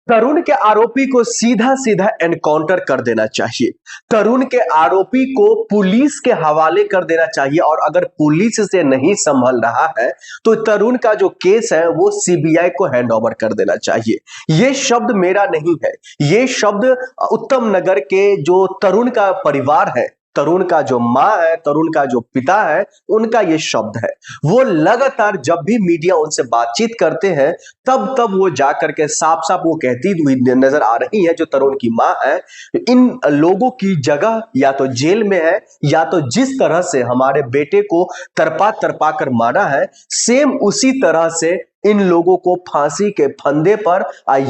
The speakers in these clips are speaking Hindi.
तरुण के आरोपी को सीधा सीधा एनकाउंटर कर देना चाहिए। तरुण के आरोपी को पुलिस के हवाले कर देना चाहिए और अगर पुलिस से नहीं संभल रहा है तो तरुण का जो केस है वो सीबीआई को हैंडओवर कर देना चाहिए। ये शब्द मेरा नहीं है, ये शब्द उत्तम नगर के जो तरुण का परिवार है, तरुण का जो मां है, तरुण का जो पिता है, उनका ये शब्द है। वो लगातार जब भी मीडिया उनसे बातचीत करते हैं तब तब वो जाकर के साफ साफ वो कहती हुई नजर आ रही है, जो तरुण की मां है, इन लोगों की जगह या तो जेल में है या तो जिस तरह से हमारे बेटे को तरपा तरपा कर मारा है, सेम उसी तरह से इन लोगों को फांसी के फंदे पर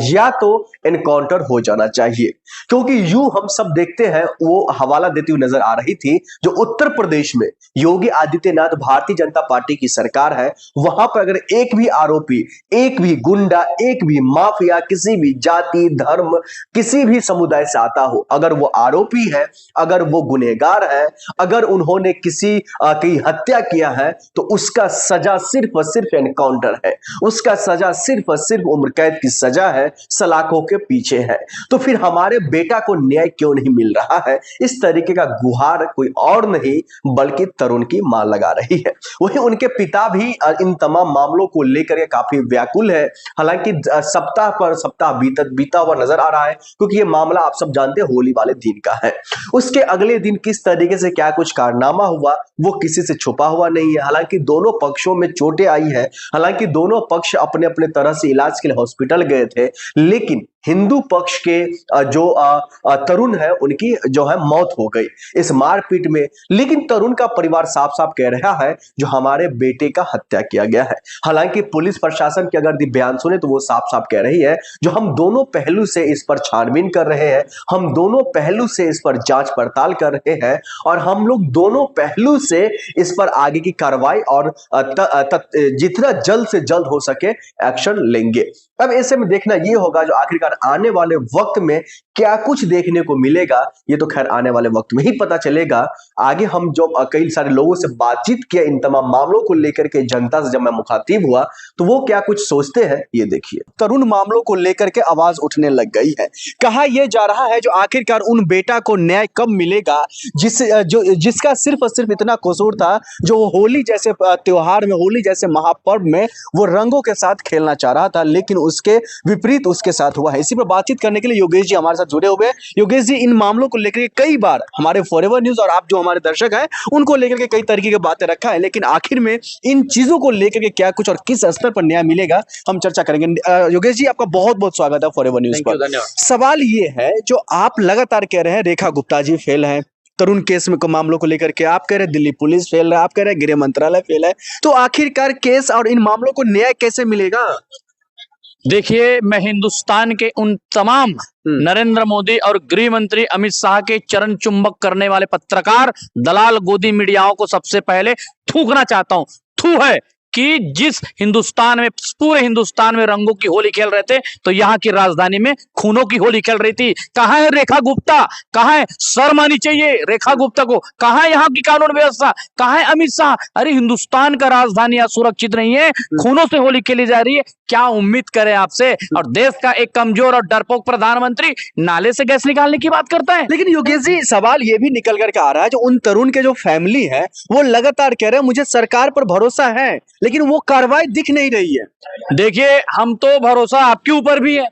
या तो एनकाउंटर हो जाना चाहिए। क्योंकि यूं हम सब देखते हैं, वो हवाला देती हुई नजर आ रही थी, जो उत्तर प्रदेश में योगी आदित्यनाथ भारतीय जनता पार्टी की सरकार है, वहां पर अगर एक भी आरोपी, एक भी गुंडा, एक भी माफिया, किसी भी जाति धर्म किसी भी समुदाय से आता हो, अगर वो आरोपी है, अगर वो गुनहगार है, अगर उन्होंने किसी की हत्या किया है, तो उसका सजा सिर्फ और सिर्फ एनकाउंटर है, उसका सजा सिर्फ और सिर्फ उम्र कैद की सजा है, सलाखों के पीछे है। तो फिर हमारे बेटा को न्याय क्यों नहीं मिल रहा है? इस तरीके का गुहार कोई और नहीं बल्कि तरुण की मां लगा रही है। वही उनके पिता भी इन तमाम मामलों को लेकर के काफी व्याकुल है। हालांकि सप्ताह पर सप्ताह बीता हुआ नजर आ रहा है, क्योंकि ये मामला आप सब जानते हैं होली वाले दिन का है। उसके अगले दिन किस तरीके से क्या कुछ कारनामा हुआ वो किसी से छुपा हुआ नहीं है। हालांकि दोनों पक्षों में चोटें आई है, हालांकि दोनों पक्ष अपने अपने तरह से इलाज के लिए हॉस्पिटल गए थे, लेकिन हिंदू पक्ष के जो तरुण है उनकी जो है मौत हो गई इस मारपीट में। लेकिन तरुण का परिवार साफ साफ कह रहा है जो हमारे बेटे का हत्या किया गया है। हालांकि पुलिस प्रशासन की अगर बयान सुने तो वो साफ साफ कह रही है जो हम दोनों पहलू से इस पर छानबीन कर रहे हैं, हम दोनों पहलू से इस पर जांच पड़ताल कर रहे हैं और हम लोग दोनों पहलू से इस पर आगे की कार्रवाई और जितना जल्द से जल्द हो सके एक्शन लेंगे। अब ऐसे में देखना ये होगा जो आखिरकार आने वाले वक्त में क्या कुछ देखने को मिलेगा, ये तो खैर आने वाले वक्त में ही पता चलेगा। आगे हम जो कई सारे लोगों से बातचीत किया इन तमाम मामलों को लेकर के, जनता से जब मैं मुखातिब हुआ तो वो क्या कुछ सोचते हैं ये देखिए। तरुण मामलों को लेकर के आवाज उठने लग गई है। कहा यह जा रहा है जो आखिरकार उन बेटा को न्याय कब मिलेगा जिसका सिर्फ और सिर्फ इतना कसूर था, जो होली जैसे त्योहार में, होली जैसे महापर्व में वो रंगों के साथ खेलना चाह रहा था, लेकिन उसके विपरीत उसके साथ हुआ है। इसी पर बातचीत करने के लिए योगेश जी हमारे साथ जुड़े हुए हैं। योगेश जी, इन मामलों को लेकर कई बार हमारे फॉरएवर न्यूज और आप जो हमारे दर्शक हैं उनको लेकर के कई तरीके की बातें रखा है, लेकिन आखिर में इन चीजों को लेकर के क्या कुछ और किस स्तर पर न्याय मिलेगा हम चर्चा करेंगे। योगेश जी, आपका बहुत बहुत स्वागत है फॉरएवर न्यूज पर। सवाल ये है जो आप लगातार कह रहे हैं रेखा गुप्ता जी फेल है तरुण केस में मामलों को लेकर के, आप कह रहे हैं दिल्ली पुलिस फेल है, आप कह रहे हैं गृह मंत्रालय फेल है, तो आखिरकार केस और इन मामलों को न्याय कैसे मिलेगा? देखिए, मैं हिंदुस्तान के उन तमाम नरेंद्र मोदी और गृह मंत्री अमित शाह के चरण चुंबक करने वाले पत्रकार, दलाल, गोदी मीडियाओं को सबसे पहले थूकना चाहता हूं। थू है कि जिस हिंदुस्तान में, पूरे हिंदुस्तान में रंगों की होली खेल रहे थे, तो यहाँ की राजधानी में खूनों की होली खेल रही थी। कहाँ है रेखा गुप्ता? कहाँ है? शर्म आनी चाहिए रेखा गुप्ता को। कहाँ है यहाँ की कानून व्यवस्था? कहाँ है अमित शाह? अरे हिंदुस्तान का राजधानी सुरक्षित नहीं है, खूनों से होली खेली जा रही है। क्या उम्मीद करें आपसे? और देश का एक कमजोर और डरपोक प्रधानमंत्री नाले से गैस निकालने की बात करता है। लेकिन योगेश जी, सवाल ये भी निकल करके आ रहा है जो उन तरुण के जो फैमिली है वो लगातार कह रहे हैं मुझे सरकार पर भरोसा है, लेकिन वो कार्रवाई दिख नहीं रही है। देखिए, हम तो भरोसा आपके ऊपर भी है,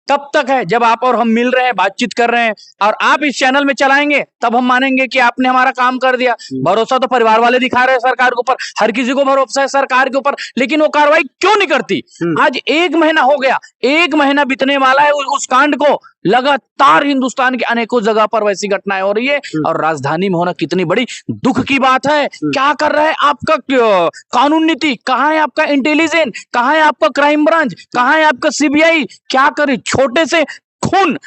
तब तक है जब आप और हम मिल रहे हैं, बातचीत कर रहे हैं और आप इस चैनल में चलाएंगे, तब हम मानेंगे कि आपने हमारा काम कर दिया। भरोसा तो परिवार वाले दिखा रहे हैं सरकार के ऊपर, हर किसी को भरोसा है सरकार के ऊपर, लेकिन वो कार्रवाई क्यों नहीं करती? आज 1 महीना हो गया, 1 महीना बीतने वाला है उस कांड को। लगातार हिंदुस्तान के अनेकों जगह पर वैसी घटनाएं हो रही है और राजधानी में होना कितनी बड़ी दुख की बात है। क्या कर रहा है आपका कानून नीति? कहाँ है आपका इंटेलिजेंस? कहाँ है आपका क्राइम ब्रांच? कहाँ है आपका सीबीआई? क्या करे? छोटे से खून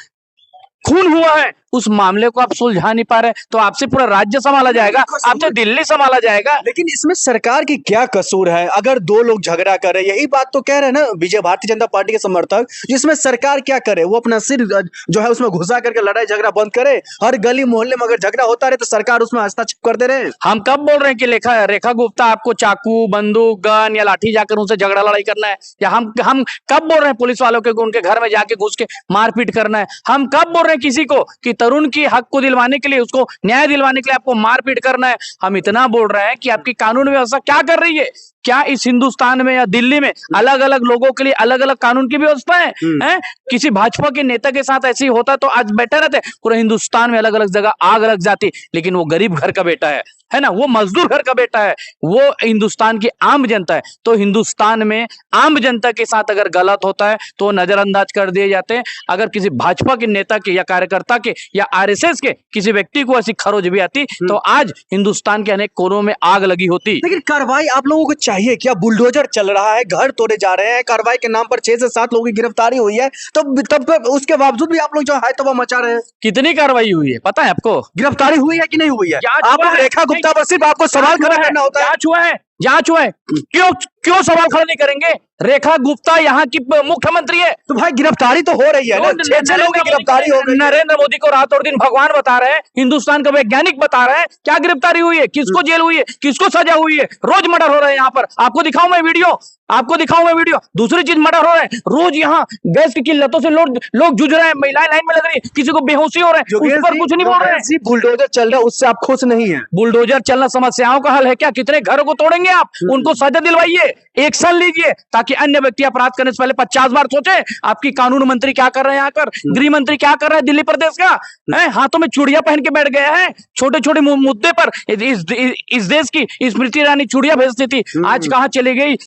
हुआ है उस मामले को आप सुलझा नहीं पा रहे, तो आपसे पूरा राज्य संभाला जाएगा, आपसे दिल्ली संभाला जाएगा। लेकिन इसमें सरकार की क्या कसूर है? अगर दो लोग झगड़ा कर रहे, यही बात तो कह रहे हैं ना विजय भारतीय जनता पार्टी के समर्थक, जिसमें सरकार क्या करे? वो अपना सिर जो है उसमें घुसा करके लड़ाई झगड़ा बंद करे। हर गली मोहल्ले में अगर झगड़ा होता रहे तो सरकार उसमें हस्तक्षेप कर दे रहे हैं। हम कब बोल रहे हैं कि रेखा गुप्ता आपको चाकू, बंदूक, गन या लाठी जाकर उनसे झगड़ा लड़ाई करना है? या हम कब बोल रहे हैं पुलिस वालों के उनके घर में जाके घुस के मारपीट करना है? हम कब बोल रहे हैं किसी को कि तरुण की हक को दिलवाने के लिए, उसको न्याय दिलवाने के लिए आपको मारपीट करना है? हम इतना बोल रहे हैं कि आपकी कानून व्यवस्था क्या कर रही है? क्या इस हिंदुस्तान में या दिल्ली में अलग अलग लोगों के लिए अलग अलग कानून की व्यवस्था है? किसी भाजपा के नेता के साथ ऐसे ही होता तो आज बेटर रहते। पूरे हिंदुस्तान में अलग अलग जगह आग लग जाती, लेकिन वो गरीब घर का बेटा है ना, वो मजदूर घर का बेटा है, वो हिंदुस्तान की आम जनता है। तो हिंदुस्तान में आम जनता के साथ अगर गलत होता है तो नजरअंदाज कर दिए जाते हैं। अगर किसी भाजपा के नेता के या कार्यकर्ता के या आरएसएस के किसी व्यक्ति को ऐसी खरोच भी आती तो आज हिंदुस्तान के अनेक कोनों में आग लगी होती। लेकिन कार्रवाई आप लोगों को चाहिए क्या? बुलडोजर चल रहा है, घर तोड़े जा रहे हैं, कार्रवाई के नाम पर 6 से 7 लोगों की गिरफ्तारी हुई है, तब उसके बावजूद भी आप लोग जो है तबाह मचा रहे हैं। कितनी कार्रवाई हुई है पता है आपको? गिरफ्तारी हुई है कि नहीं हुई है? आप रेखा गुप्ता पर सिर्फ आपको सवाल खड़ा करना होता है। जांच हुआ है, क्यों सवाल खड़ा नहीं करेंगे? रेखा गुप्ता यहाँ की मुख्यमंत्री है। तो भाई गिरफ्तारी तो हो रही है ना, 6 लोगों की गिरफ्तारी हो गई। नरेंद्र मोदी को रात और दिन भगवान बता रहे हैं, हिंदुस्तान का वैज्ञानिक बता रहे हैं। क्या गिरफ्तारी हुई है? किसको जेल हुई है? किसको सजा हुई है? रोज मर्डर हो रहे हैं यहाँ पर। आपको दिखाऊं मैं वीडियो। दूसरी चीज मर्डर हो रहे हैं रोज। यहाँ गैस की किल्लतों से लोग जूझ रहे हैं, महिलाएं लाइन में लग रही है, किसी को बेहोशी हो रहे हैं, उस पर कुछ नहीं बोल रहे हैं। बुलडोजर चल रहा है उससे आप खुश नहीं है? बुलडोजर चलना समस्याओं का हल है क्या? कितने घरों को तोड़ेंगे आप? उनको सजा दिलवाइए, एक्शन लीजिए, ताकि अन्य व्यक्ति अपराध करने से पहले 50 बार सोचे। आपकी कानून मंत्री क्या कर रहे हैं यहाँ पर? गृह मंत्री क्या कर रहे हैं दिल्ली प्रदेश का? हाथों में चूड़ियां पहन के बैठ गए हैं। छोटे छोटे मुद्दे पर इस देश की स्मृति ईरानी चूड़ियां भेजती थी, आज कहां चली गई?